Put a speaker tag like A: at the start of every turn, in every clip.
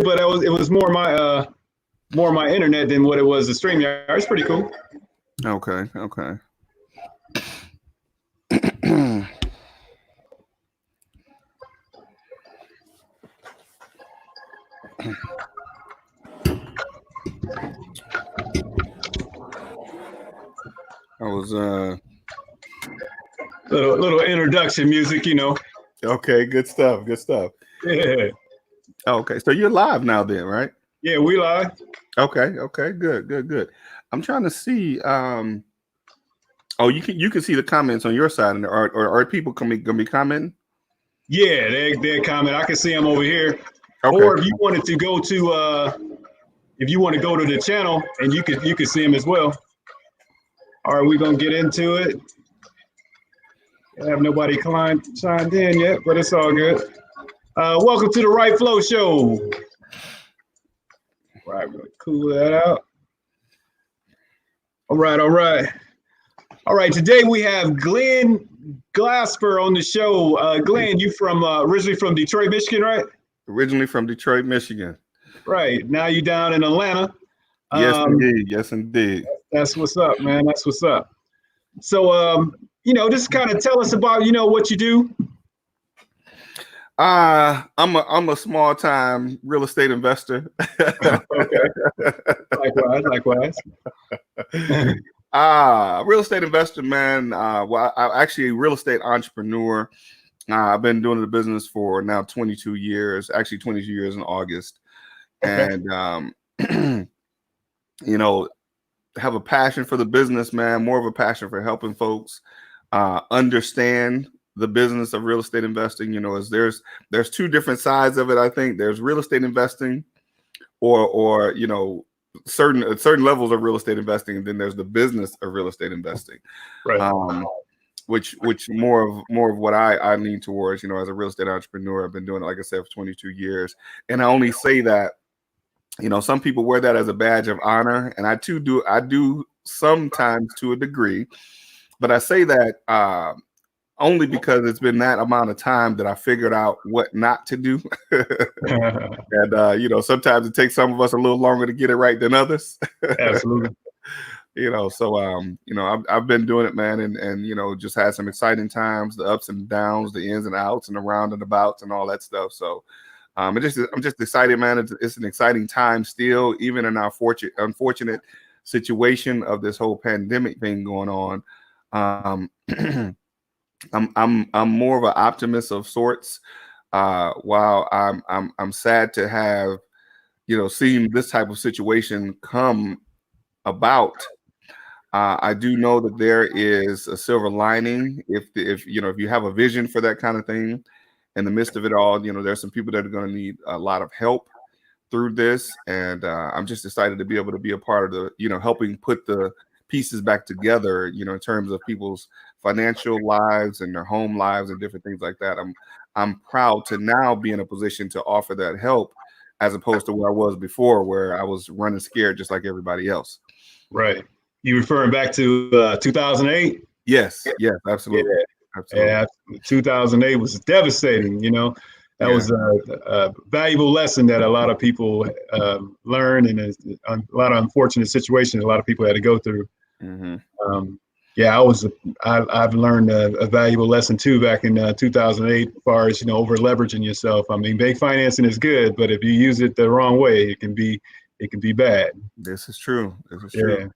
A: but it was more my internet than what it was the StreamYard. It's pretty cool.
B: Okay. I was
A: little introduction music, you know.
B: Okay, good stuff.
A: Yeah.
B: Okay, so you're live now then, right?
A: Yeah, we live.
B: Okay, good. I'm trying to see. Oh, you can see the comments on your side, and are people gonna be commenting?
A: Yeah, they comment. I can see them over here.
B: Okay.
A: Or if you wanted to go to if you want to go to the channel, and you could see them as well. All right, we're gonna get into it. I have nobody signed in yet, but it's all good. Welcome to the Wright Flow Show. Right, we're gonna cool that out. All right. Today we have Glen Glasper on the show. Glen, you from originally from Detroit, Michigan, right?
B: Originally from Detroit, Michigan.
A: Right. Now you down in Atlanta.
B: Yes, indeed.
A: That's what's up, man. That's what's up. So, just kind of tell us about, what you do.
B: I'm a small time real estate investor.
A: Okay. Likewise.
B: Real estate investor, man. Well, I'm actually a real estate entrepreneur. I've been doing the business for now 22 years, actually 22 years in August. Okay. And, have a passion for the business, man, more of a passion for helping folks understand the business of real estate investing. As there's two different sides of it. I think there's real estate investing or certain levels of real estate investing, and then there's the business of real estate investing.
A: Right.
B: Which more of what I lean towards, as a real estate entrepreneur. I've been doing it, like I said, for 22 years. And I only say that, some people wear that as a badge of honor, and I do sometimes to a degree, but I say that only because it's been that amount of time that I figured out what not to do. And sometimes it takes some of us a little longer to get it right than others.
A: Absolutely.
B: I've been doing it, man, and just had some exciting times, the ups and downs, the ins and outs, and the round and abouts, and all that stuff. So I'm just excited, man. It's an exciting time still, even in our unfortunate situation of this whole pandemic thing going on. I'm more of an optimist of sorts. While I'm sad to have seen this type of situation come about. I do know that there is a silver lining if you have a vision for that kind of thing. In the midst of it all, there's some people that are going to need a lot of help through this, and I'm just excited to be able to be a part of the helping put the pieces back together, in terms of people's financial lives and their home lives and different things like that. I'm proud to now be in a position to offer that help, as opposed to where I was before, where I was running scared just like everybody else.
A: Right. You referring back to 2008?
B: Yes, absolutely.
A: Yeah. Absolutely. Yeah, 2008 was devastating. That was a valuable lesson that a lot of people learned, and a lot of unfortunate situations a lot of people had to go through. Mm-hmm. I've learned a valuable lesson too back in 2008, as far as over leveraging yourself. I mean, bank financing is good, but if you use it the wrong way, it can be bad.
B: This is true. True.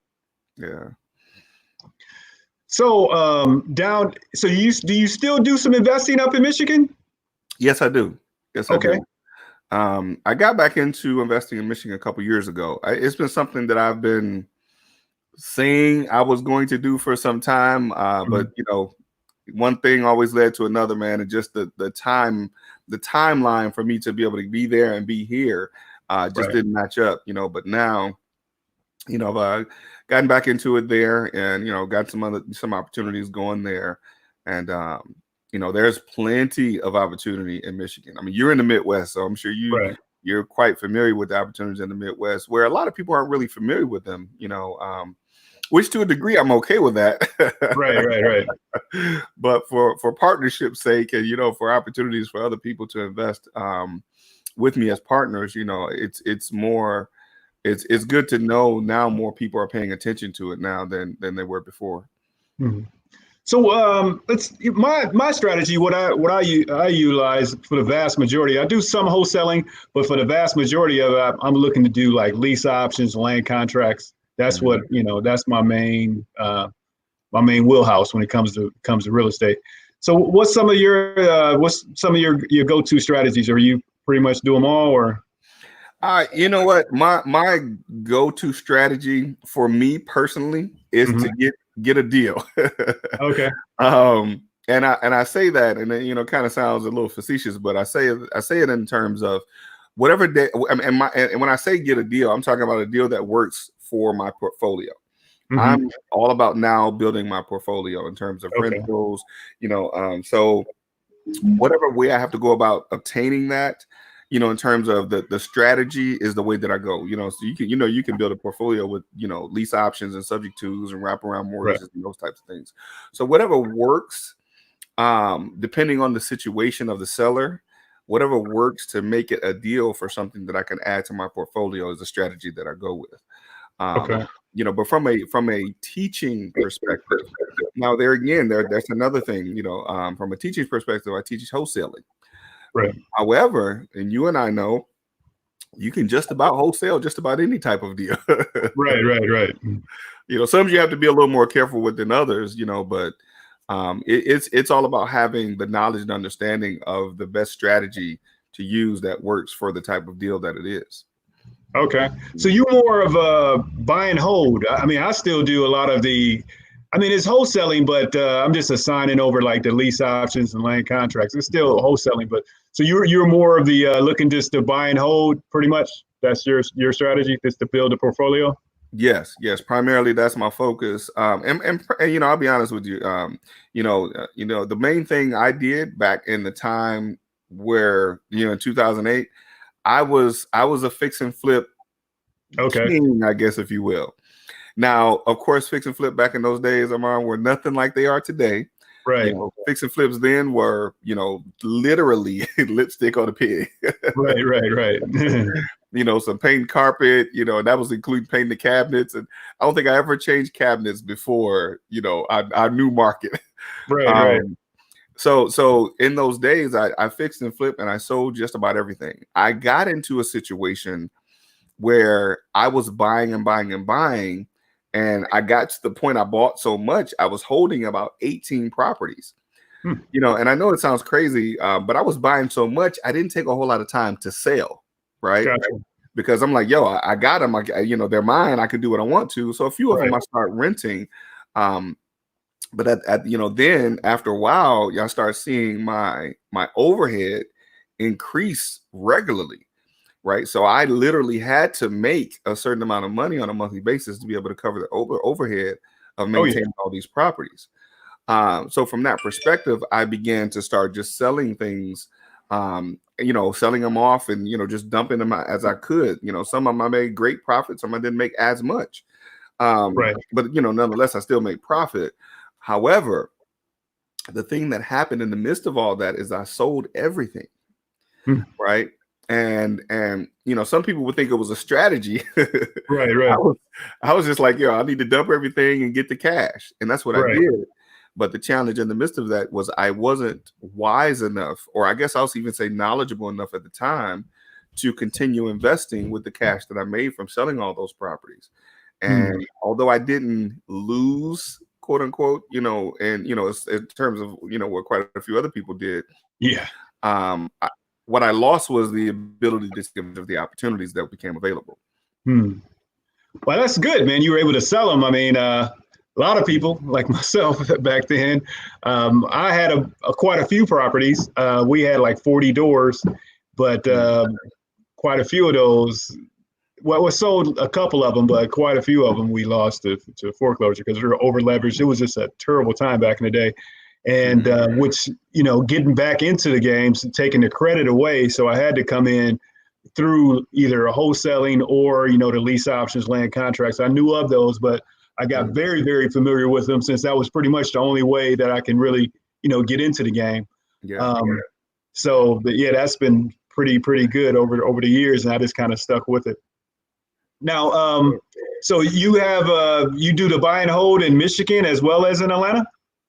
B: Yeah.
A: So do you still do some investing up in Michigan?
B: Yes, I do.
A: Okay.
B: I do. I got back into investing in Michigan a couple years ago. It's been something that I've been saying I was going to do for some time, but one thing always led to another, man, and just the timeline for me to be able to be there and be here just didn't match up, But now, I've gotten back into it there, and got some opportunities going there, and there's plenty of opportunity in Michigan. I mean, you're in the Midwest, so I'm sure you're quite familiar with the opportunities in the Midwest, where a lot of people aren't really familiar with them. Which to a degree I'm okay with that.
A: Right.
B: But for partnership's sake, and for opportunities for other people to invest, with me as partners, it's more, it's good to know now more people are paying attention to it now than they were before.
A: Mhm. So let's my strategy. I utilize for the vast majority. I do some wholesaling, but for the vast majority of it, I'm looking to do like lease options, land contracts. That's what That's my main wheelhouse when it comes to real estate. So what's some of your go-to strategies? Are you pretty much do them all, or?
B: You know what? My go-to strategy for me personally is to get a deal.
A: Okay.
B: And I say that, and then kind of sounds a little facetious, but I say it in terms of whatever day. And when I say get a deal, I'm talking about a deal that works for my portfolio. I'm all about now building my portfolio in terms of rentals. So whatever way I have to go about obtaining that, in terms of the strategy is the way that I go. So you can build a portfolio with lease options and subject tos and wraparound mortgages and those types of things. So whatever works, depending on the situation of the seller, whatever works to make it a deal for something that I can add to my portfolio is a strategy that I go with. But from a teaching perspective, now that's another thing. From a teaching perspective, I teach wholesaling.
A: Right.
B: However, and you and I know, you can just about wholesale just about any type of deal.
A: Right.
B: Some you have to be a little more careful with than others. But it's all about having the knowledge and understanding of the best strategy to use that works for the type of deal that it is.
A: Okay. So you're more of a buy and hold. I mean, I still do a lot of it's wholesaling, but I'm just assigning over like the lease options and land contracts. It's still wholesaling, but so you're more of the looking just to buy and hold pretty much. That's your strategy, just to build a portfolio.
B: Yes. Primarily, that's my focus. And I'll be honest with you. The main thing I did back in the time where in 2008. I was a fix and flip king, I guess, if you will. Now, of course, fix and flip back in those days, Amon, were nothing like they are today.
A: Right.
B: Fix and flips then were, literally lipstick on a pig.
A: Right.
B: Some paint carpet, that was including painting the cabinets. And I don't think I ever changed cabinets before, our new market.
A: Right.
B: So in those days, I fixed and flipped and I sold just about everything. I got into a situation where I was buying and buying and buying, and I got to the point I bought so much, I was holding about 18 properties. And I know it sounds crazy, but I was buying so much, I didn't take a whole lot of time to sell, right?
A: Gotcha.
B: Because I'm like, I got them, they're mine, I can do what I want to. So a few of them I start renting. But then after a while, y'all start seeing my overhead increase regularly, right? So I literally had to make a certain amount of money on a monthly basis to be able to cover the overhead of maintaining all these properties. So from that perspective, I began to start just selling things, selling them off and, just dumping them out as I could. Some of them I made great profits, some I didn't make as much. But, nonetheless, I still make profit. However, the thing that happened in the midst of all that is I sold everything, right? And some people would think it was a strategy.
A: Right.
B: I was just like, I need to dump everything and get the cash. And that's what I did. But the challenge in the midst of that was I wasn't wise enough, or I guess I'll even say knowledgeable enough at the time to continue investing with the cash that I made from selling all those properties. And although I didn't lose, quote unquote, in terms of, what quite a few other people did.
A: Yeah.
B: What I lost was the ability to take advantage of the opportunities that became available.
A: Well, that's good, man. You were able to sell them. I mean, a lot of people like myself back then, I had quite a few properties. We had like 40 doors, but quite a few of those, we sold a couple of them, but quite a few of them we lost to foreclosure because we were over leveraged. It was just a terrible time back in the day. And which, getting back into the games, taking the credit away. So I had to come in through either a wholesaling or, the lease options, land contracts. I knew of those, but I got very, very familiar with them since that was pretty much the only way that I can really, get into the game.
B: Yeah.
A: So, but yeah, that's been pretty good over the years, and I just kind of stuck with it. Now, so you have you do the buy and hold in Michigan as well as in Atlanta?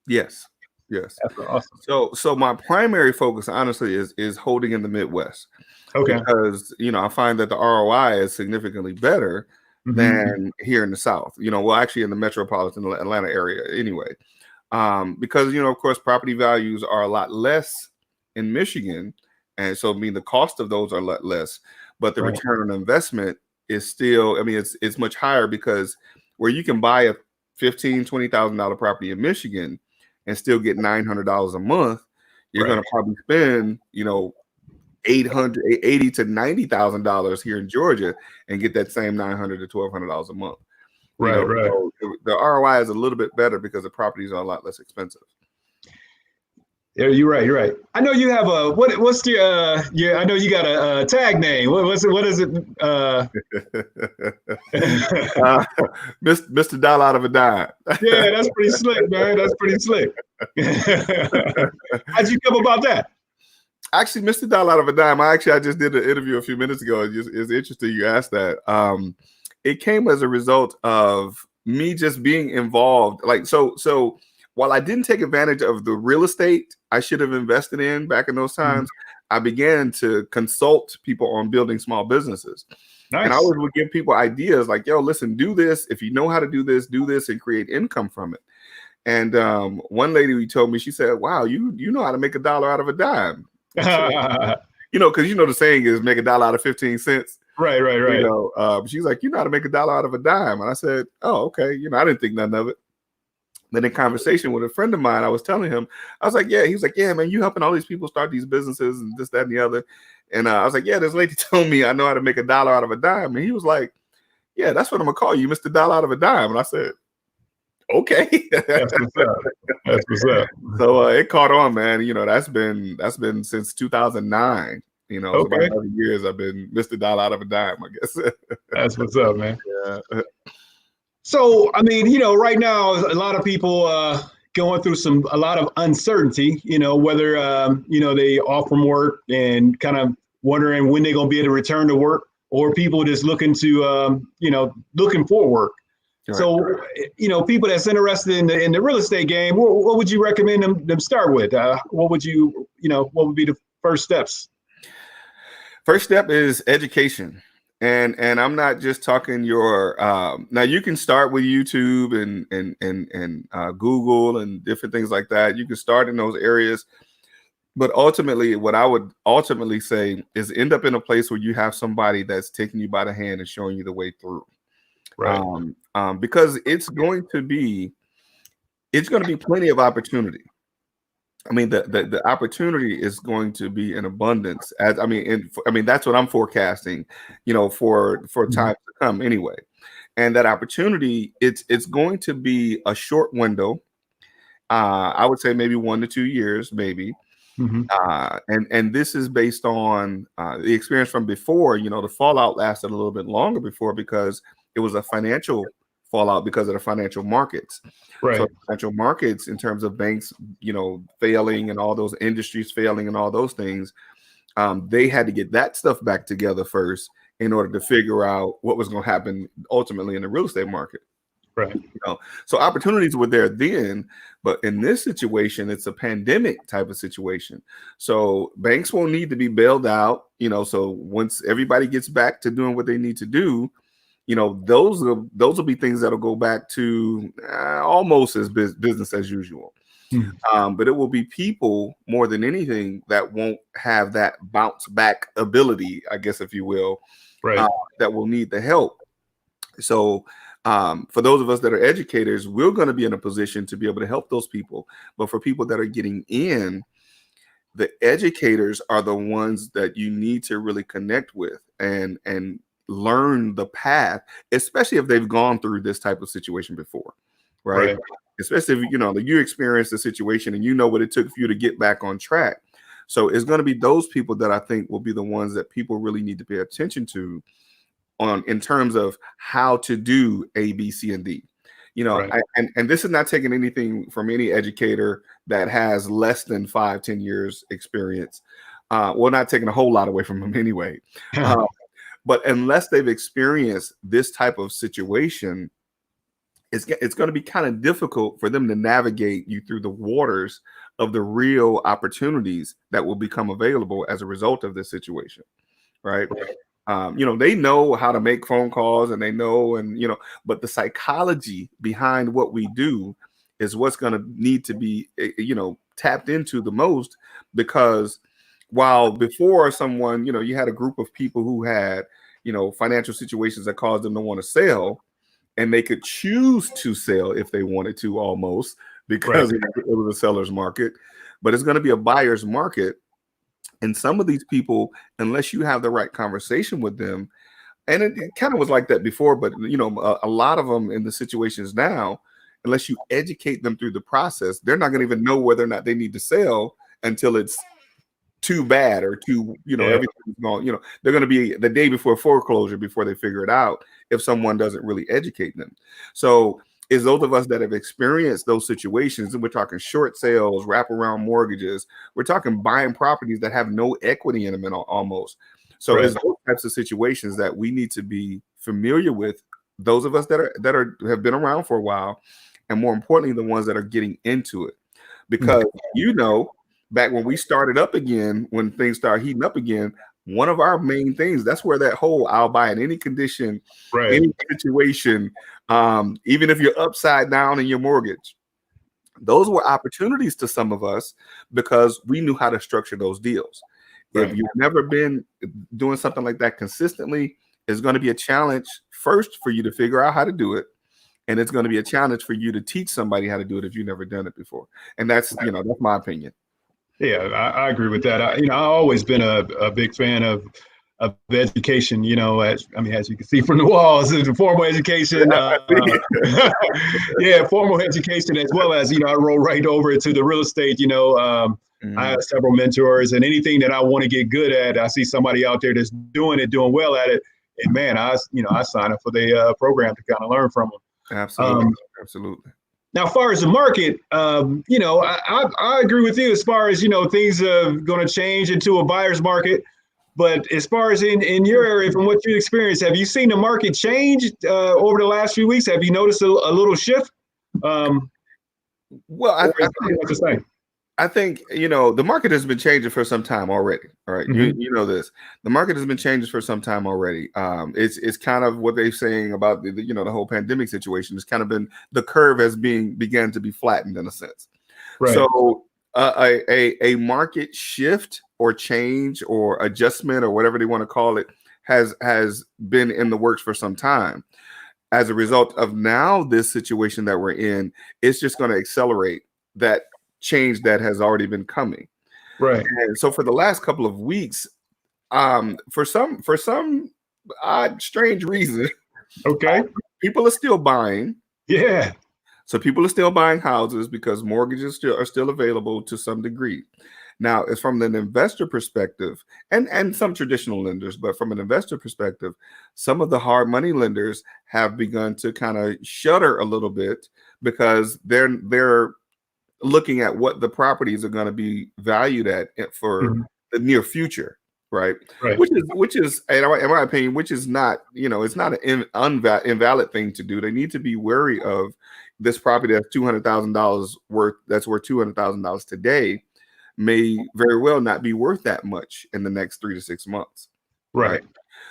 B: Yes. Yes.
A: That's awesome.
B: So my primary focus, honestly, is holding in the Midwest.
A: Okay.
B: Because, I find that the ROI is significantly better than here in the South. Well, actually in the metropolitan Atlanta area anyway. Because, of course, property values are a lot less in Michigan. And so, the cost of those are a lot less. But the return on investment is still, it's much higher, because where you can buy a $15,000, $20,000 property in Michigan and still get $900 a month, you're going to probably spend, $80,000 to $90,000 here in Georgia and get that same $900 to $1,200 a month.
A: Right.
B: So the ROI is a little bit better because the properties are a lot less expensive.
A: Yeah, you're right. I know you have a what's the I know you got a tag name. What is it?
B: Mr. Dollar out of a dime.
A: Yeah, that's pretty slick, man. That's pretty slick. How'd you come about that?
B: Actually, Mr. Dollar out of a dime. I just did an interview a few minutes ago. It's interesting you asked that. It came as a result of me just being involved. So while I didn't take advantage of the real estate I should have invested in back in those times, I began to consult people on building small businesses. Nice. And I always would give people ideas like, yo, listen, do this. If you know how to do this and create income from it. And one lady told me, she said, wow, you know how to make $1 out of a dime. Because the saying is make $1 out of 15 cents.
A: Right.
B: She's like, you know how to make $1 out of a dime. And I said, oh, okay. I didn't think nothing of it. Then in conversation with a friend of mine, I was telling him, I was like, yeah. He was like, yeah, man, you helping all these people start these businesses and this, that, and the other. And I was like, yeah, this lady told me I know how to make $1 out of a dime. And he was like, yeah, that's what I'm gonna call you, Mr. Dollar out of a dime. And I said, okay.
A: That's what's up.
B: So it caught on, man. That's been since 2009. So about 11 years I've been Mr. Dollar out of a dime, I guess.
A: That's what's up, man.
B: Yeah.
A: So, right now, a lot of people going through a lot of uncertainty, whether, they off from work and kind of wondering when they're going to be able to return to work, or people just looking to, looking for work. Right. So, people that's interested in the real estate game, what would you recommend them start with? What would be the first steps?
B: First step is education. And I'm not just talking your now you can start with YouTube and Google and different things like that. You can start in those areas. But ultimately, what I would ultimately say is end up in a place where you have somebody that's taking you by the hand and showing you the way through.
A: Right.
B: Because it's going to be plenty of opportunity. The opportunity is going to be in abundance. That's what I'm forecasting, for time to come anyway. And that opportunity, it's going to be a short window. I would say maybe 1 to 2 years, maybe. And this is based on the experience from before. The fallout lasted a little bit longer before because it was a financial fallout because of the financial markets.
A: Right.
B: So financial markets in terms of banks, failing and all those industries failing and all those things, they had to get that stuff back together first in order to figure out what was going to happen ultimately in the real estate market.
A: Right.
B: So opportunities were there then, but in this situation, it's a pandemic type of situation. So banks will need to be bailed out, so once everybody gets back to doing what they need to do, those will be things that'll go back to almost as business as usual. But it will be people more than anything that won't have that bounce back ability, I guess, if you will,
A: right.
B: That will need the help. So for those of us that are educators, we're going to be in a position to be able to help those people. But for people that are getting in, the educators are the ones that you need to really connect with and learn the path, especially if they've gone through this type of situation before, right? Especially if you experienced the situation and you know what it took for you to get back on track. So it's going to be those people that I think will be the ones that people really need to pay attention to in terms of how to do A, B, C, and D. Right. And this is not taking anything from any educator that has less than 5-10 years experience. Well, not taking a whole lot away from them anyway. But unless they've experienced this type of situation, it's going to be kind of difficult for them to navigate you through the waters of the real opportunities that will become available as a result of this situation, right? They know how to make phone calls, and they know, but the psychology behind what we do is what's going to need to be, tapped into the most, because while before someone, you had a group of people who had, financial situations that caused them to want to sell, and they could choose to sell if they wanted to, almost, because it was a seller's market, but it's going to be a buyer's market. And some of these people, unless you have the right conversation with them, and it kind of was like that before, but a lot of them in the situations now, unless you educate them through the process, they're not going to even know whether or not they need to sell until it's too bad or too, everything's gone. They're going to be the day before foreclosure before they figure it out, if someone doesn't really educate them. So is those of us that have experienced those situations, and we're talking short sales, wraparound mortgages, we're talking buying properties that have no equity in them almost. So it's those types of situations that we need to be familiar with. Those of us that have been around for a while, and more importantly, the ones that are getting into it, because back when we started up again, when things started heating up again, one of our main things, that's where that whole "I'll buy in any condition, any situation," even if you're upside down in your mortgage, those were opportunities to some of us because we knew how to structure those deals. If you've never been doing something like that consistently, it's going to be a challenge first for you to figure out how to do it. And it's going to be a challenge for you to teach somebody how to do it if you've never done it before. And that's, that's my opinion.
A: Yeah, I agree with that. I've always been a big fan of education. As you can see from the walls, the formal education. Formal education, as well as I roll right over to the real estate. I have several mentors, and anything that I want to get good at, I see somebody out there that's doing well at it, and man, I sign up for the program to kind of learn from them.
B: Absolutely.
A: Now, as far as the market, I agree with you as far as, things are going to change into a buyer's market. But as far as in your area, from what you experienced, have you seen the market change over the last few weeks? Have you noticed a little shift?
B: I think, the market has been changing for some time already. All right. You know this. The market has been changing for some time already. It's kind of what they're saying about the whole pandemic situation. It's kind of been, the curve has began to be flattened in a sense. Right. So a market shift or change or adjustment or whatever they want to call it has been in the works for some time. As a result of now this situation that we're in, it's just going to accelerate that change that has already been coming.
A: Right.
B: And so for the last couple of weeks, for some odd, strange reason, people are still buying.
A: Yeah.
B: So people are still buying houses because mortgages are still available to some degree. Now, it's from an investor perspective, and some traditional lenders, but from an investor perspective, some of the hard money lenders have begun to kind of shudder a little bit because they're looking at what the properties are going to be valued at for the near future, right? Which is, in my opinion, which is not, it's not an invalid thing to do. They need to be wary of this property that's $200,000 worth. That's worth $200,000 today, may very well not be worth that much in the next 3 to 6 months.
A: Right.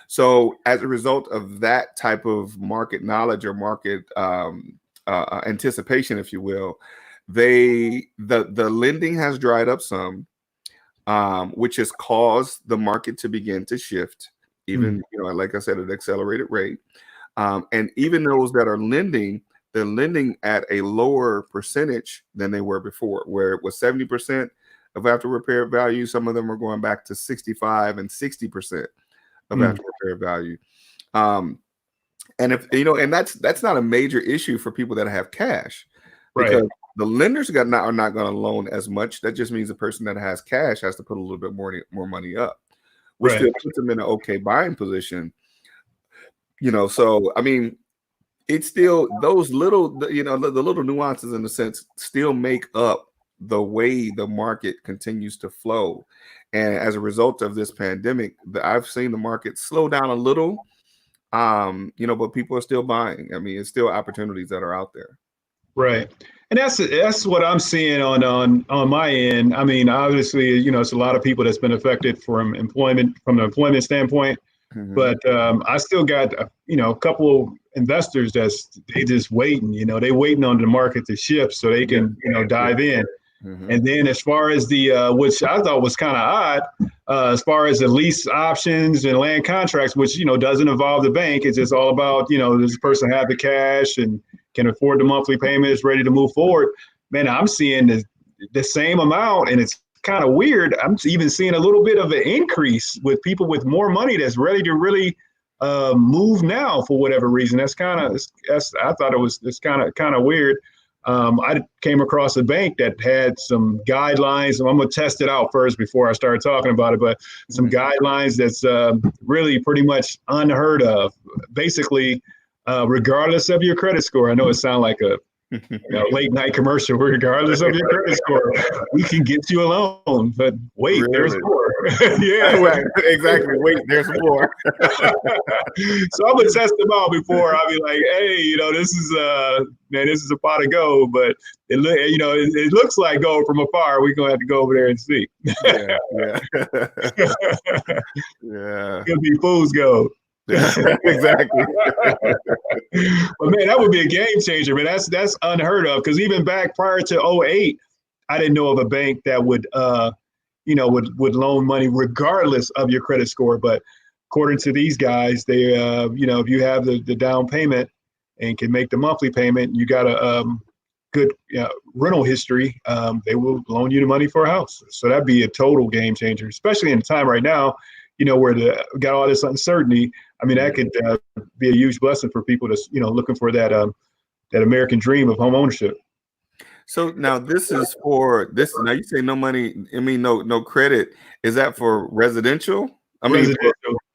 B: So as a result of that type of market knowledge or market anticipation, if you will, the lending has dried up some, which has caused the market to begin to shift, even, like I said, at an accelerated rate. And even those that are lending, they're lending at a lower percentage than they were before, where it was 70% of after repair value. Some of them are going back to 65 and 60% of after repair value. And if and that's not a major issue for people that have cash, because the lenders are not going to loan as much. That just means the person that has cash has to put a little bit more money up, which still puts them in an okay buying position. So I mean, it's still those little, the little nuances in a sense still make up the way the market continues to flow. And as a result of this pandemic, I've seen the market slow down a little. But people are still buying. I mean, it's still opportunities that are out there.
A: Right. And that's what I'm seeing on my end. I mean, obviously, it's a lot of people that's been affected from the employment standpoint.
B: Mm-hmm.
A: But I still got a couple investors they just waiting. They waiting on the market to shift so they can dive in.
B: Mm-hmm.
A: And then as far as the which I thought was kind of odd, as far as the lease options and land contracts, which doesn't involve the bank. It's just all about does this person have the cash and can afford the monthly payments, ready to move forward. Man, I'm seeing the same amount, and it's kind of weird. I'm even seeing a little bit of an increase with people with more money that's ready to really move now for whatever reason. I thought it's kind of weird. I came across a bank that had some guidelines, and I'm going to test it out first before I start talking about it, but some guidelines that's really pretty much unheard of. Basically, regardless of your credit score, I know it sounds like a late night commercial, regardless of your credit score, we can get you a loan. But wait,
B: Really?
A: there's more. Yeah,
B: right. Exactly. Wait, there's more.
A: So I'm gonna test them out before I'll be like, hey, this is a pot of gold, but it looks like gold from afar. We're gonna have to go over there and see.
B: Yeah.
A: Could be fool's gold.
B: Exactly.
A: But man, that would be a game changer, man. That's unheard of, because even back prior to 2008, I didn't know of a bank that would loan money regardless of your credit score. But according to these guys, they if you have the down payment and can make the monthly payment, you got a good rental history, they will loan you the money for a house. So that'd be a total game changer, especially in the time right now, where got all this uncertainty. I mean, that could be a huge blessing for people that's looking for that American dream of home ownership.
B: So now this is for this. Now you say no money. I mean, no credit. Is that for residential?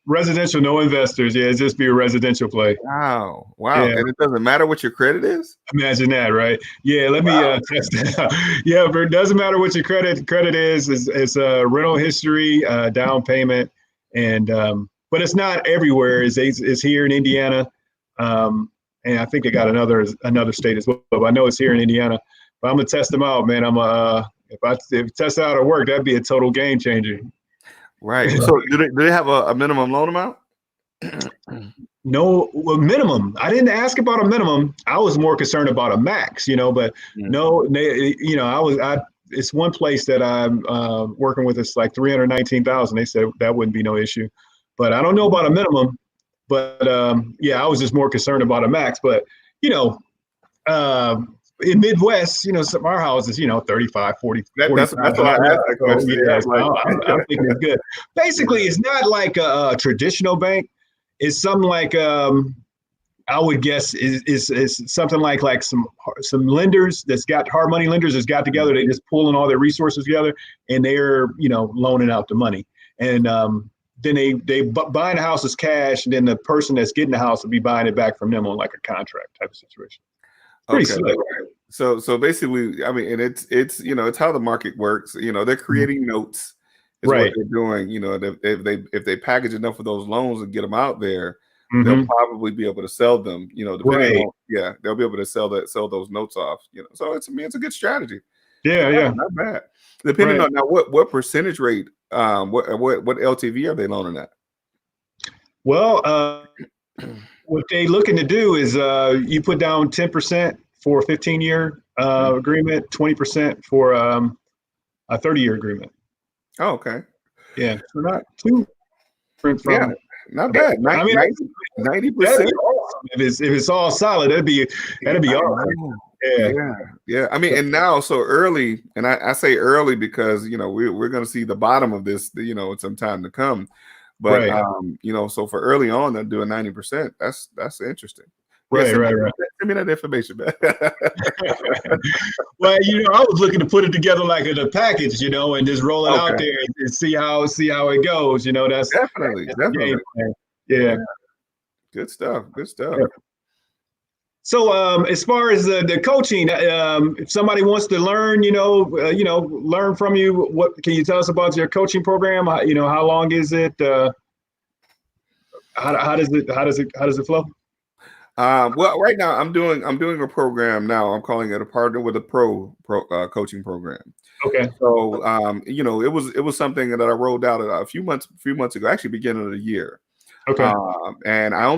A: Residential, no investors. Yeah, it's just be a residential play.
B: Wow.
A: Yeah.
B: And it doesn't matter what your credit is?
A: Imagine that, right? Yeah, let me test that out. Yeah, but it doesn't matter what your credit is. It's a rental history, down payment, and but it's not everywhere. It's here in Indiana, and I think they got another state as well. But I know it's here in Indiana. But I'm gonna test them out, man. If test out or work, that'd be a total game changer.
B: Right. So do they have a minimum loan amount?
A: No, minimum. I didn't ask about a minimum. I was more concerned about a max, but no, it's one place that I'm working with. It's like 319,000. They said that wouldn't be no issue, but I don't know about a minimum. But I was just more concerned about a max. But in Midwest, our houses, 35, 40.
B: That's why I asked that question.
A: I'm thinking it's good. Basically, it's not like a traditional bank. It's something like I would guess is something like some lenders that's got hard money lenders that's got together. They just pulling all their resources together, and they're loaning out the money, and then they buying the house as cash, and then the person that's getting the house will be buying it back from them on like a contract type of situation. Pretty slick.
B: So basically, I mean, and it's how the market works. They're creating notes. Is
A: right.
B: What they're doing. If they package enough of those loans and get them out there, they'll probably be able to sell them. Depending on, they'll be able to sell those notes off. So it's a good strategy.
A: Yeah,
B: not bad. Depending on now what percentage rate, what LTV are they loaning at?
A: Well, what they looking to do is you put down 10% for a 15-year agreement, 20% for a 30-year agreement.
B: Oh, okay.
A: Yeah, so not too different from.
B: Not bad. 90%.
A: Awesome. If it's all solid, that'd be awesome.
B: Yeah. I mean, and now so early, and I say early because we're going to see the bottom of this, in some time to come. But so for early on, they're doing 90%. That's interesting.
A: Right.
B: Send me that information, man.
A: Well, I was looking to put it together like in a package, and just roll it out there and see how it goes. That's
B: definitely.
A: Yeah.
B: Good stuff.
A: Yeah. So, as far as the coaching, if somebody wants to learn, learn from you, what can you tell us about your coaching program? How long is it? How does it flow?
B: Well, right now I'm doing a program now. I'm calling it a partner with a pro coaching program.
A: Okay.
B: So it was something that I rolled out a few months ago, actually beginning of the year.
A: Okay.
B: And I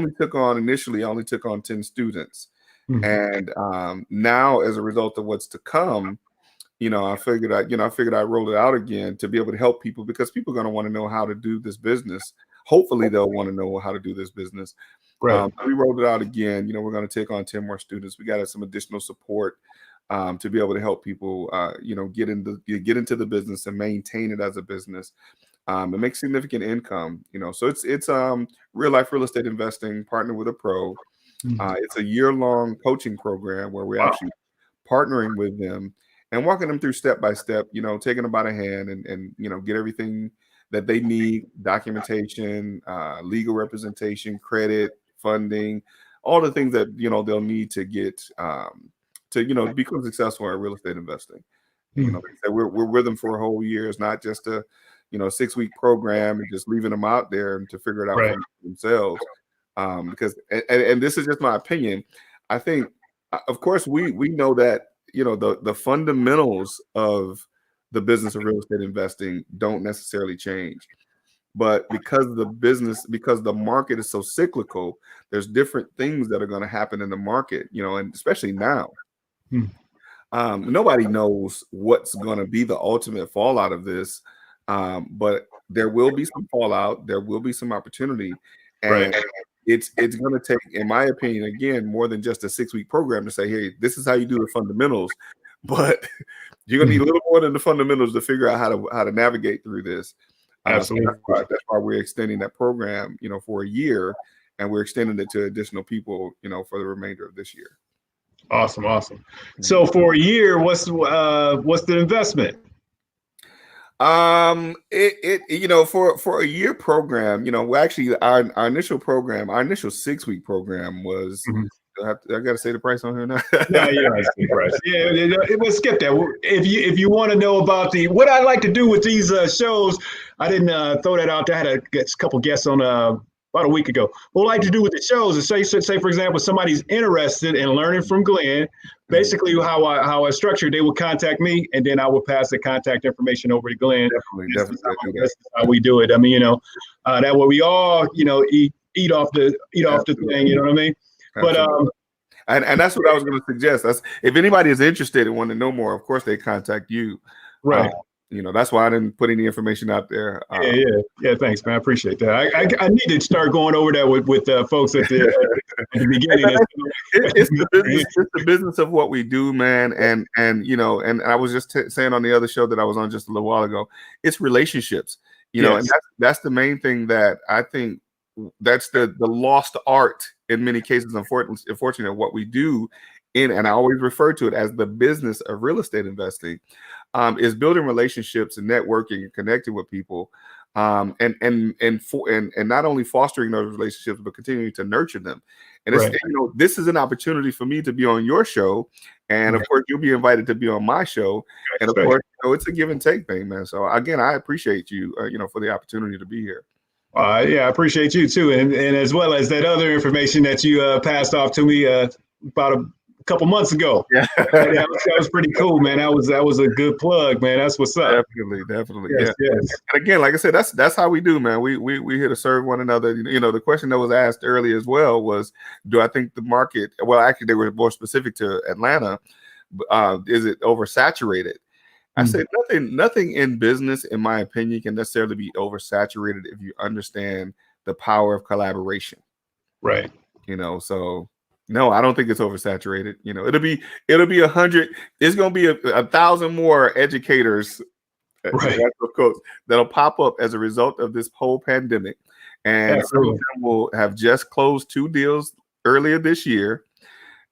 B: initially only took on 10 students.
A: Mhm.
B: And now, as a result of what's to come, I figured I'd roll it out again to be able to help people, because people are going to want to know how to do this business. Hopefully they'll want to know how to do this business.
A: Right.
B: We rolled it out again. We're going to take on 10 more students. We got some additional support to be able to help people, get into the business and maintain it as a business, and make significant income. So it's real life real estate investing, partner with a pro. It's a year-long coaching program where we're
A: Wow.
B: actually partnering with them and walking them through step by step, taking them by the hand and get everything that they need: documentation, legal representation, credit, funding, all the things that they'll need to get to become successful at real estate investing. And, like I said, we're with them for a whole year. It's not just a 6-week program and just leaving them out there and to figure it out
A: Right.
B: for themselves. Because and this is just my opinion. I think, of course, we know that the fundamentals of the business of real estate investing don't necessarily change. But because the market is so cyclical, there's different things that are going to happen in the market, and especially now. Nobody knows what's going to be the ultimate fallout of this, but there will be some fallout. There will be some opportunity, and
A: Right.
B: it's going to take, in my opinion, again, more than just a 6-week program to say, hey, this is how you do the fundamentals. But you're going to need a little more than the fundamentals to figure out how to navigate through this.
A: Absolutely.
B: So that's why we're extending that program, for a year, and we're extending it to additional people, for the remainder of this year.
A: Awesome. So for a year, what's the investment?
B: For a year program, we actually our initial program, our initial 6-week program was. I got to say the price on here now.
A: No, you don't have to say the price. Yeah, we'll skip that. If you want to know about what I like to do with these shows, I didn't throw that out there. I had a couple guests on about a week ago. What I like to do with the shows is say for example, somebody's interested in learning from Glen. Basically, how I structure, they will contact me, and then I will pass the contact information over to Glen.
B: Definitely.
A: This is how we do it. I mean, that way we all, eat off the thing. You know what I mean?
B: Absolutely.
A: But
B: and that's what I was going to suggest. That's, if anybody is interested and want to know more, of course they contact you.
A: Right.
B: That's why I didn't put any information out there.
A: Yeah. Thanks, man. I appreciate that. I need to start going over that with folks at the beginning.
B: It's the business of what we do, man. And I was just saying on the other show that I was on just a little while ago, it's relationships. And that's the main thing that I think. That's the lost art in many cases, unfortunately, what we do and I always refer to it as the business of real estate investing, is building relationships and networking and connecting with people, and not only fostering those relationships, but continuing to nurture them. And it's, this is an opportunity for me to be on your show, and of course you'll be invited to be on my show, and of course it's a give and take thing, man. So again, I appreciate you, for the opportunity to be here.
A: Yeah, I appreciate you too, and as well as that other information that you passed off to me about a couple months ago.
B: Yeah,
A: that was pretty cool, man. That was a good plug, man. That's what's up.
B: Definitely.
A: Yes.
B: And again, like I said, that's how we do, man. We here to serve one another. The question that was asked earlier as well was, do I think the market? Well, actually, they were more specific to Atlanta. Is it oversaturated? I said nothing in business, in my opinion, can necessarily be oversaturated if you understand the power of collaboration.
A: Right.
B: So no, I don't think it's oversaturated. It'll be 100. It's going to be 1,000 more educators,
A: right,
B: that'll pop up as a result of this whole pandemic. And some of them will have just closed 2 deals earlier this year,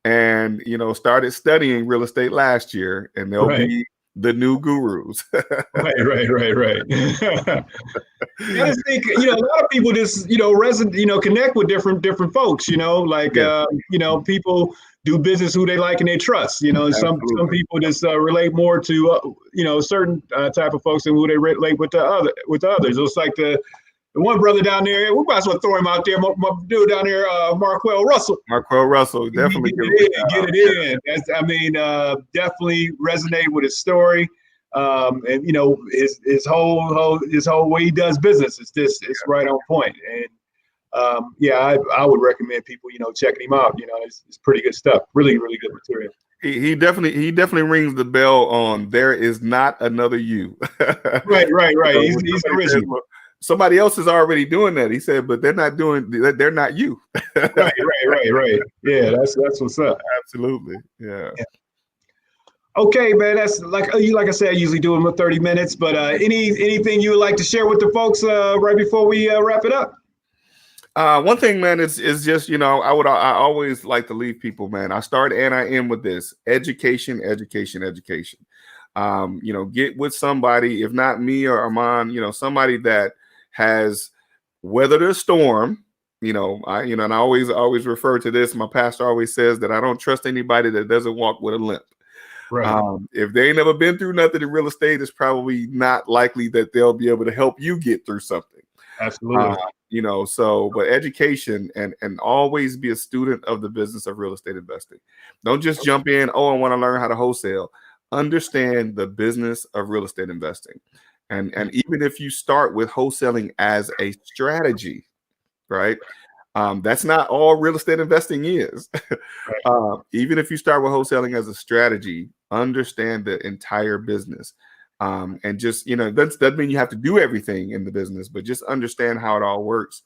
B: and started studying real estate last year, and they'll be the new gurus.
A: Right. I just think, a lot of people just, connect with different folks, like,
B: Yeah,
A: people do business who they like and they trust, some
B: absolutely.
A: people just relate more to, certain type of folks and who they relate with with others. It's like the one brother down there, we might as well throw him out there, my dude down there, Marquell Russell.
B: Marquell Russell, definitely
A: Get it in. Definitely resonate with his story. And his whole way he does business is it's right on point. And I would recommend people checking him out. It's pretty good stuff. Really good material.
B: He definitely rings the bell on there is not another you.
A: Right. He's original.
B: Says, well, somebody else is already doing that. He said, but they're not you.
A: Right. Yeah, that's what's up.
B: Absolutely. Yeah.
A: Okay, man. That's like I said, I usually do them in 30 minutes. But anything you would like to share with the folks right before we wrap it up?
B: One thing, man, is just, I always like to leave people, man. I start and I end with this: education. Get with somebody, if not me or Armand, somebody that has weathered a storm. And I always refer to this. My pastor always says that I don't trust anybody that doesn't walk with a limp.
A: Right.
B: If they ain't never been through nothing in real estate, it's probably not likely that they'll be able to help you get through something.
A: Absolutely.
B: But education and always be a student of the business of real estate investing. Don't just jump in. Oh, I want to learn how to wholesale. Understand the business of real estate investing. And even if you start with wholesaling as a strategy, right? That's not all real estate investing is.
A: Right.
B: Even if you start with wholesaling as a strategy, understand the entire business. And just, doesn't mean you have to do everything in the business, but just understand how it all works.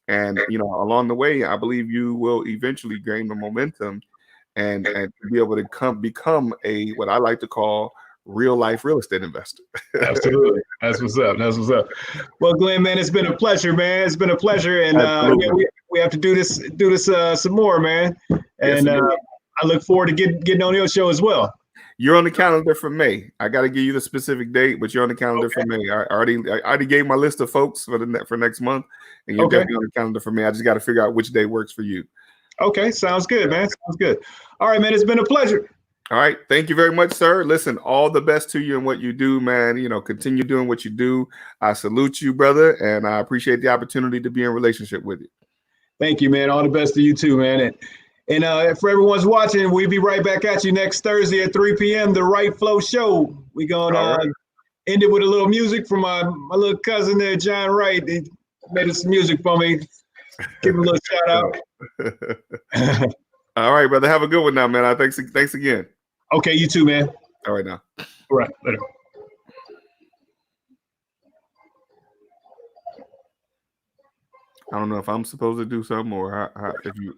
B: And, along the way, I believe you will eventually gain the momentum and be able to become what I like to call real life real estate investor.
A: Absolutely. That's what's up. Well, Glenn, man, it's been a pleasure, man. It's been a pleasure. And we have to do this some more, man. And
B: yes,
A: I look forward to getting on your show as well.
B: You're on the calendar for May. I got to give you the specific date, but you're on the calendar for May. I already gave my list of folks for next month, and you're definitely on the calendar for May. I just got to figure out which day works for you.
A: Okay, sounds good, man. Sounds good. All right, man. It's been a pleasure.
B: All right. Thank you very much, sir. Listen, all the best to you in what you do, man. Continue doing what you do. I salute you, brother, and I appreciate the opportunity to be in relationship with you.
A: Thank you, man. All the best to you too, man. And for everyone's watching, we'll be right back at you next Thursday at 3 p.m. The Wright Flow Show. We're going to end it with a little music from my little cousin there, John Wright. He made us some music for me. Give him a little shout out.
B: All right, brother. Have a good one now, man. Thanks again.
A: Okay, you too, man.
B: All right, now.
A: All right, later.
B: I don't know if I'm supposed to do something or if you.